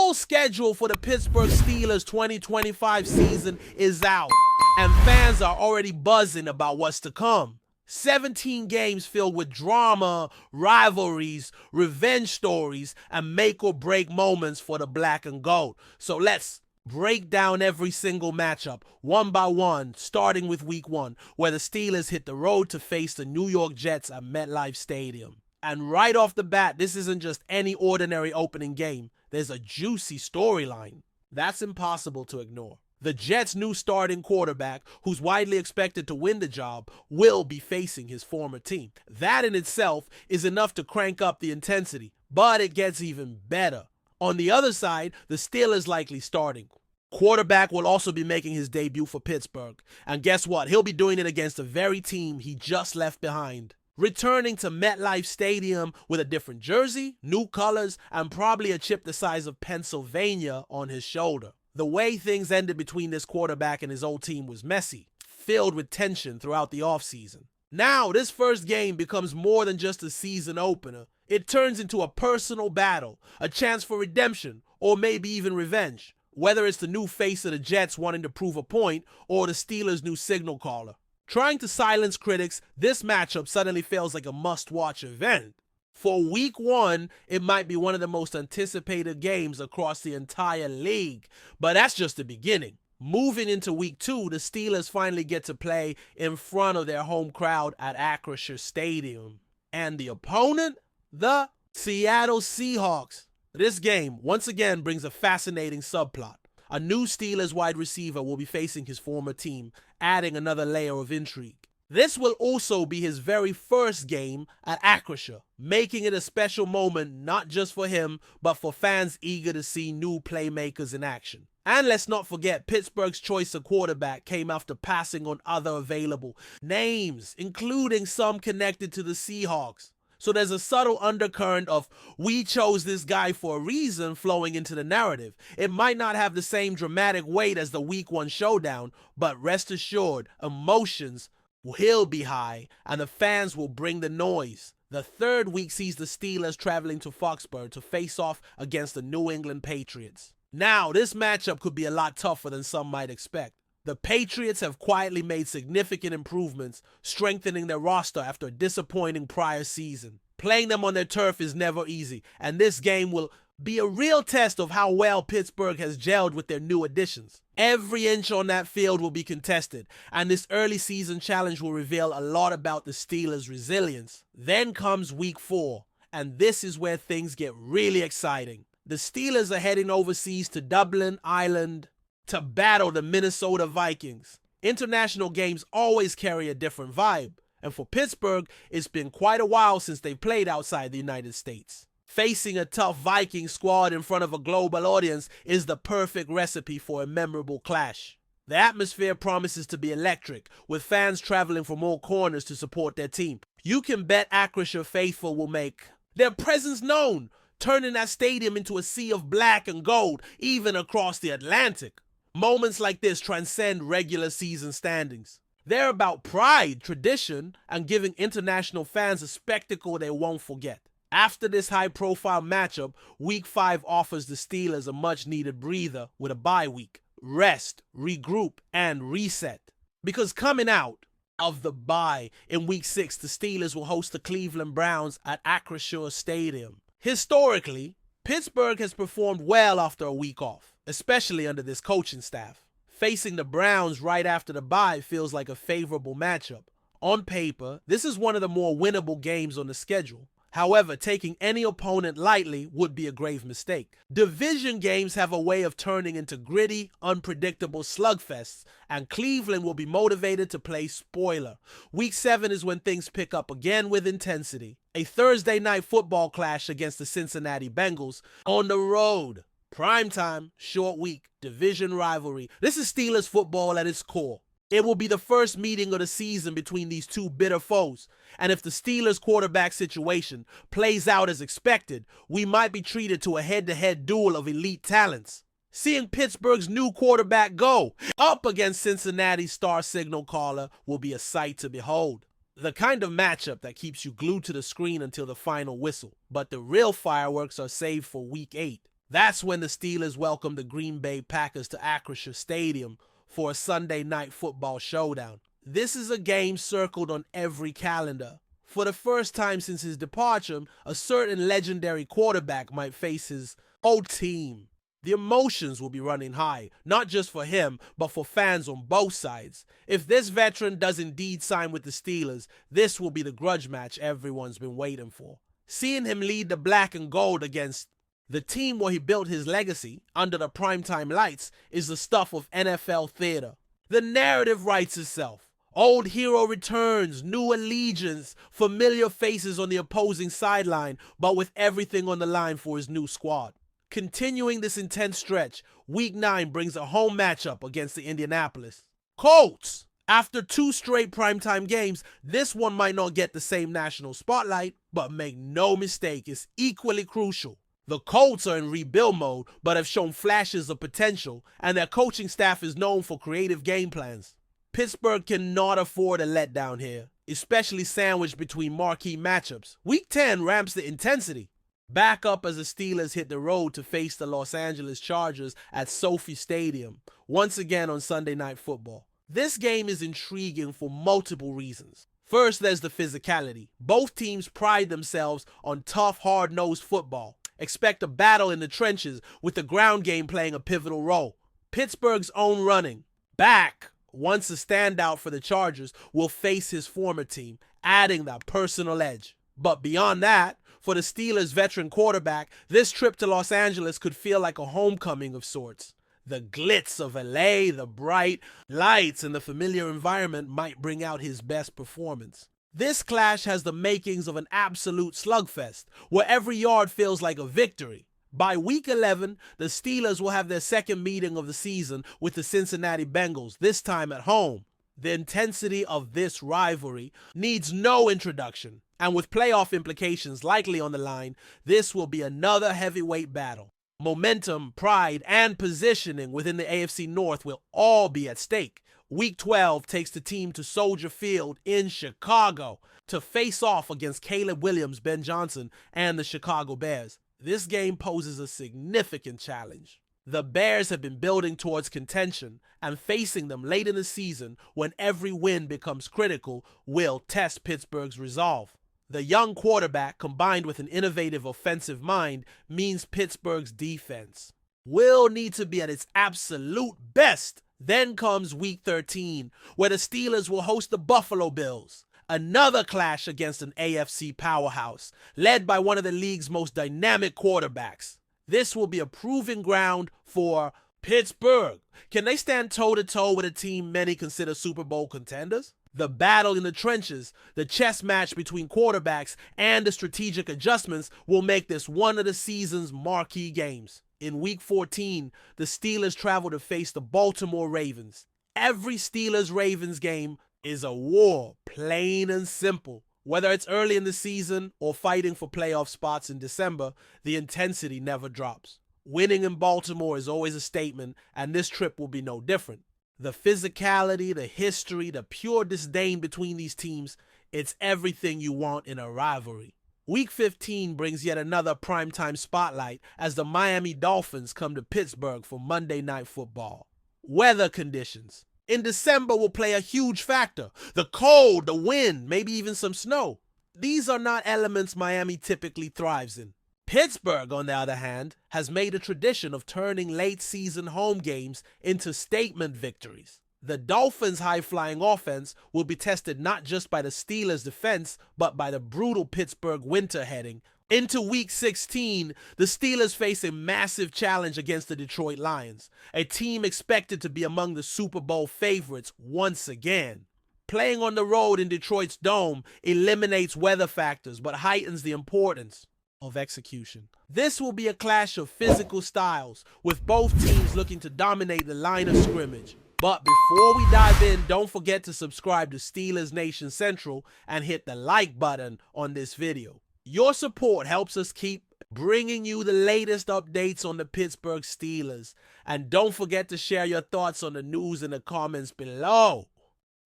full schedule for the Pittsburgh Steelers 2025 season is out, and fans are already buzzing about what's to come. 17 games filled with drama, rivalries, revenge stories, and make-or-break moments for the black and gold. So let's break down every single matchup, one by one, starting with Week 1, where the Steelers hit the road to face the New York Jets at MetLife Stadium. And right off the bat, this isn't just any ordinary opening game. There's a juicy storyline. That's impossible to ignore. The Jets' new starting quarterback, who's widely expected to win the job, will be facing his former team. That in itself is enough to crank up the intensity, but it gets even better. On the other side, the Steelers likely starting quarterback will also be making his debut for Pittsburgh. And guess what? He'll be doing it against the very team he just left behind. Returning to MetLife Stadium with a different jersey, new colors, and probably a chip the size of Pennsylvania on his shoulder. The way things ended between this quarterback and his old team was messy, filled with tension throughout the offseason. Now, this first game becomes more than just a season opener. It turns into a personal battle, a chance for redemption, or maybe even revenge. Whether it's the new face of the Jets wanting to prove a point, or the Steelers' new signal caller. Trying to silence critics, this matchup suddenly feels like a must-watch event. For Week 1, it might be one of the most anticipated games across the entire league, but that's just the beginning. Moving into Week 2, the Steelers finally get to play in front of their home crowd at Acrisure Stadium. And the opponent? The Seattle Seahawks. This game, once again, brings a fascinating subplot. A new Steelers wide receiver will be facing his former team, adding another layer of intrigue. This will also be his very first game at Acrisure, making it a special moment not just for him, but for fans eager to see new playmakers in action. And let's not forget, Pittsburgh's choice of quarterback came after passing on other available names, including some connected to the Seahawks. So there's a subtle undercurrent of "we chose this guy for a reason" flowing into the narrative. It might not have the same dramatic weight as the Week 1 showdown, but rest assured, emotions will be high and the fans will bring the noise. The third week sees the Steelers traveling to Foxborough to face off against the New England Patriots. Now, this matchup could be a lot tougher than some might expect. The Patriots have quietly made significant improvements, strengthening their roster after a disappointing prior season. Playing them on their turf is never easy, and this game will be a real test of how well Pittsburgh has gelled with their new additions. Every inch on that field will be contested, and this early season challenge will reveal a lot about the Steelers' resilience. Then comes Week 4, and this is where things get really exciting. The Steelers are heading overseas to Dublin, Ireland, to battle the Minnesota Vikings. International games always carry a different vibe, and for Pittsburgh, it's been quite a while since they played outside the United States. Facing a tough Viking squad in front of a global audience is the perfect recipe for a memorable clash. The atmosphere promises to be electric, with fans traveling from all corners to support their team. You can bet Acrisure faithful will make their presence known, turning that stadium into a sea of black and gold, even across the Atlantic. Moments like this transcend regular season standings. They're about pride, tradition, and giving international fans a spectacle they won't forget. After this high-profile matchup, Week 5 offers the Steelers a much-needed breather with a bye week. Rest, regroup, and reset. Because coming out of the bye in Week 6, the Steelers will host the Cleveland Browns at Acrisure Stadium. Historically, Pittsburgh has performed well after a week off, especially under this coaching staff. Facing the Browns right after the bye feels like a favorable matchup. On paper, this is one of the more winnable games on the schedule. However, taking any opponent lightly would be a grave mistake. Division games have a way of turning into gritty, unpredictable slugfests, and Cleveland will be motivated to play spoiler. Week 7 is when things pick up again with intensity. A Thursday night football clash against the Cincinnati Bengals on the road. Primetime, short week, division rivalry. This is Steelers football at its core. It will be the first meeting of the season between these two bitter foes, and if the Steelers' quarterback situation plays out as expected, we might be treated to a head-to-head duel of elite talents. Seeing Pittsburgh's new quarterback go up against Cincinnati's star signal caller will be a sight to behold. The kind of matchup that keeps you glued to the screen until the final whistle, but the real fireworks are saved for Week 8. That's when the Steelers welcome the Green Bay Packers to Acrisure Stadium for a Sunday night football showdown. This is a game circled on every calendar. For the first time since his departure, a certain legendary quarterback might face his old team. The emotions will be running high, not just for him, but for fans on both sides. If this veteran does indeed sign with the Steelers, this will be the grudge match everyone's been waiting for. Seeing him lead the black and gold against the team where he built his legacy under the primetime lights is the stuff of NFL theater. The narrative writes itself. Old hero returns, new allegiance, familiar faces on the opposing sideline, but with everything on the line for his new squad. Continuing this intense stretch, Week 9 brings a home matchup against the Indianapolis Colts. After 2 straight primetime games, this one might not get the same national spotlight, but make no mistake, it's equally crucial. The Colts are in rebuild mode, but have shown flashes of potential, and their coaching staff is known for creative game plans. Pittsburgh cannot afford a letdown here, especially sandwiched between marquee matchups. Week 10 ramps the intensity. Back up as the Steelers hit the road to face the Los Angeles Chargers at SoFi Stadium, once again on Sunday Night Football. This game is intriguing for multiple reasons. First, there's the physicality. Both teams pride themselves on tough, hard-nosed football. Expect a battle in the trenches with the ground game playing a pivotal role. Pittsburgh's own running back, once a standout for the Chargers, will face his former team, adding that personal edge. But beyond that, for the Steelers' veteran quarterback, this trip to Los Angeles could feel like a homecoming of sorts. The glitz of LA, the bright lights, and the familiar environment might bring out his best performance. This clash has the makings of an absolute slugfest, where every yard feels like a victory. By Week 11, the Steelers will have their second meeting of the season with the Cincinnati Bengals, this time at home. The intensity of this rivalry needs no introduction, and with playoff implications likely on the line, this will be another heavyweight battle. Momentum, pride, and positioning within the AFC North will all be at stake. Week 12 takes the team to Soldier Field in Chicago to face off against Caleb Williams, Ben Johnson, and the Chicago Bears. This game poses a significant challenge. The Bears have been building towards contention, and facing them late in the season when every win becomes critical will test Pittsburgh's resolve. The young quarterback, combined with an innovative offensive mind, means Pittsburgh's defense will need to be at its absolute best. Then comes Week 13, where the Steelers will host the Buffalo Bills. Another clash against an AFC powerhouse, led by one of the league's most dynamic quarterbacks. This will be a proving ground for Pittsburgh. Can they stand toe-to-toe with a team many consider Super Bowl contenders? The battle in the trenches, the chess match between quarterbacks, and the strategic adjustments will make this one of the season's marquee games. In Week 14, the Steelers travel to face the Baltimore Ravens. Every Steelers-Ravens game is a war, plain and simple. Whether it's early in the season or fighting for playoff spots in December, the intensity never drops. Winning in Baltimore is always a statement, and this trip will be no different. The physicality, the history, the pure disdain between these teams, it's everything you want in a rivalry. Week 15 brings yet another primetime spotlight as the Miami Dolphins come to Pittsburgh for Monday Night Football. Weather conditions in December will play a huge factor. The cold, the wind, maybe even some snow. These are not elements Miami typically thrives in. Pittsburgh, on the other hand, has made a tradition of turning late-season home games into statement victories. The Dolphins' high-flying offense will be tested not just by the Steelers' defense, but by the brutal Pittsburgh winter heading. Into Week 16, the Steelers face a massive challenge against the Detroit Lions, a team expected to be among the Super Bowl favorites once again. Playing on the road in Detroit's dome eliminates weather factors but heightens the importance of execution. This will be a clash of physical styles, with both teams looking to dominate the line of scrimmage. But before we dive in, don't forget to subscribe to Steelers Nation Central and hit the like button on this video. Your support helps us keep bringing you the latest updates on the Pittsburgh Steelers. And don't forget to share your thoughts on the news in the comments below.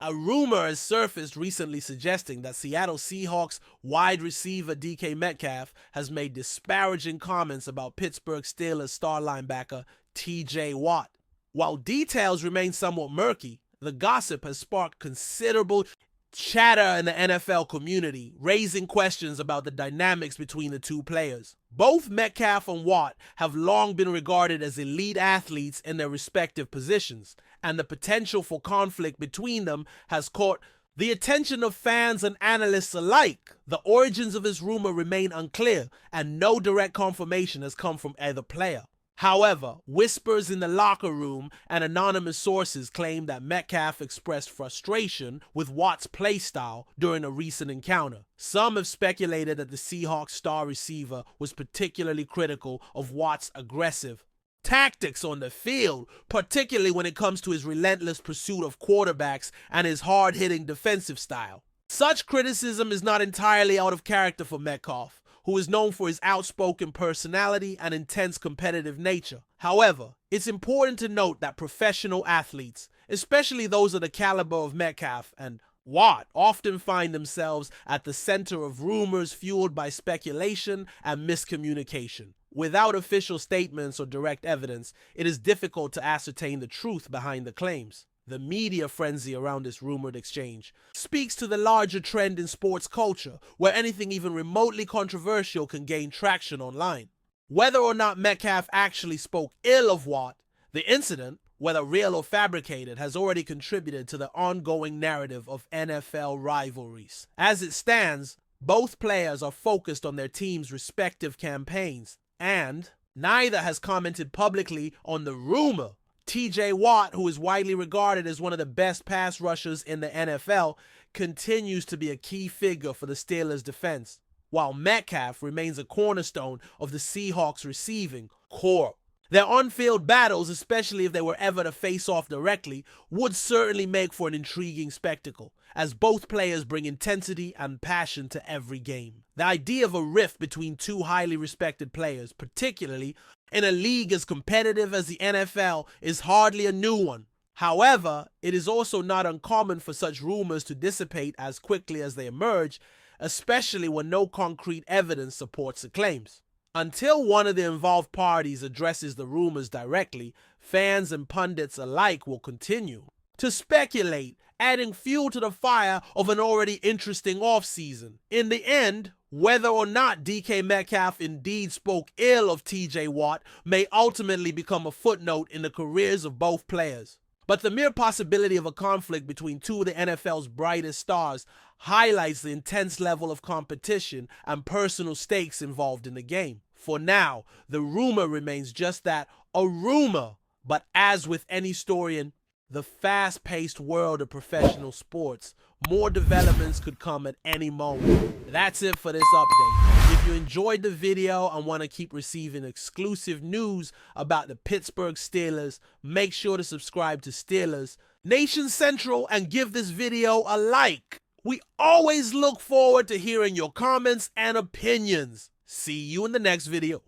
A rumor has surfaced recently suggesting that Seattle Seahawks wide receiver DK Metcalf has made disparaging comments about Pittsburgh Steelers star linebacker TJ Watt. While details remain somewhat murky, the gossip has sparked considerable chatter in the NFL community, raising questions about the dynamics between the two players. Both Metcalf and Watt have long been regarded as elite athletes in their respective positions, and the potential for conflict between them has caught the attention of fans and analysts alike. The origins of this rumor remain unclear, and no direct confirmation has come from either player. However, whispers in the locker room and anonymous sources claim that Metcalf expressed frustration with Watt's play style during a recent encounter. Some have speculated that the Seahawks star receiver was particularly critical of Watt's aggressive tactics on the field, particularly when it comes to his relentless pursuit of quarterbacks and his hard-hitting defensive style. Such criticism is not entirely out of character for Metcalf, who is known for his outspoken personality and intense competitive nature. However, it's important to note that professional athletes, especially those of the caliber of Metcalf and Watt, often find themselves at the center of rumors fueled by speculation and miscommunication. Without official statements or direct evidence, it is difficult to ascertain the truth behind the claims. The media frenzy around this rumored exchange speaks to the larger trend in sports culture, where anything even remotely controversial can gain traction online. Whether or not Metcalf actually spoke ill of Watt, the incident, whether real or fabricated, has already contributed to the ongoing narrative of NFL rivalries. As it stands, both players are focused on their team's respective campaigns, and neither has commented publicly on the rumor. TJ Watt, who is widely regarded as one of the best pass rushers in the NFL, continues to be a key figure for the Steelers' defense, while Metcalf remains a cornerstone of the Seahawks' receiving core. Their on-field battles, especially if they were ever to face off directly, would certainly make for an intriguing spectacle, as both players bring intensity and passion to every game. The idea of a rift between two highly respected players, particularly in a league as competitive as the NFL, is hardly a new one. However, it is also not uncommon for such rumors to dissipate as quickly as they emerge, especially when no concrete evidence supports the claims. Until one of the involved parties addresses the rumors directly, fans and pundits alike will continue to speculate, adding fuel to the fire of an already interesting offseason. In the end, whether or not DK Metcalf indeed spoke ill of TJ Watt may ultimately become a footnote in the careers of both players. But the mere possibility of a conflict between two of the NFL's brightest stars highlights the intense level of competition and personal stakes involved in the game. For now, the rumor remains just that, a rumor. But as with any story in the fast-paced world of professional sports, more developments could come at any moment. That's it for this update. If you enjoyed the video and want to keep receiving exclusive news about the Pittsburgh Steelers, make sure to subscribe to Steelers Nation Central and give this video a like. We always look forward to hearing your comments and opinions. See you in the next video.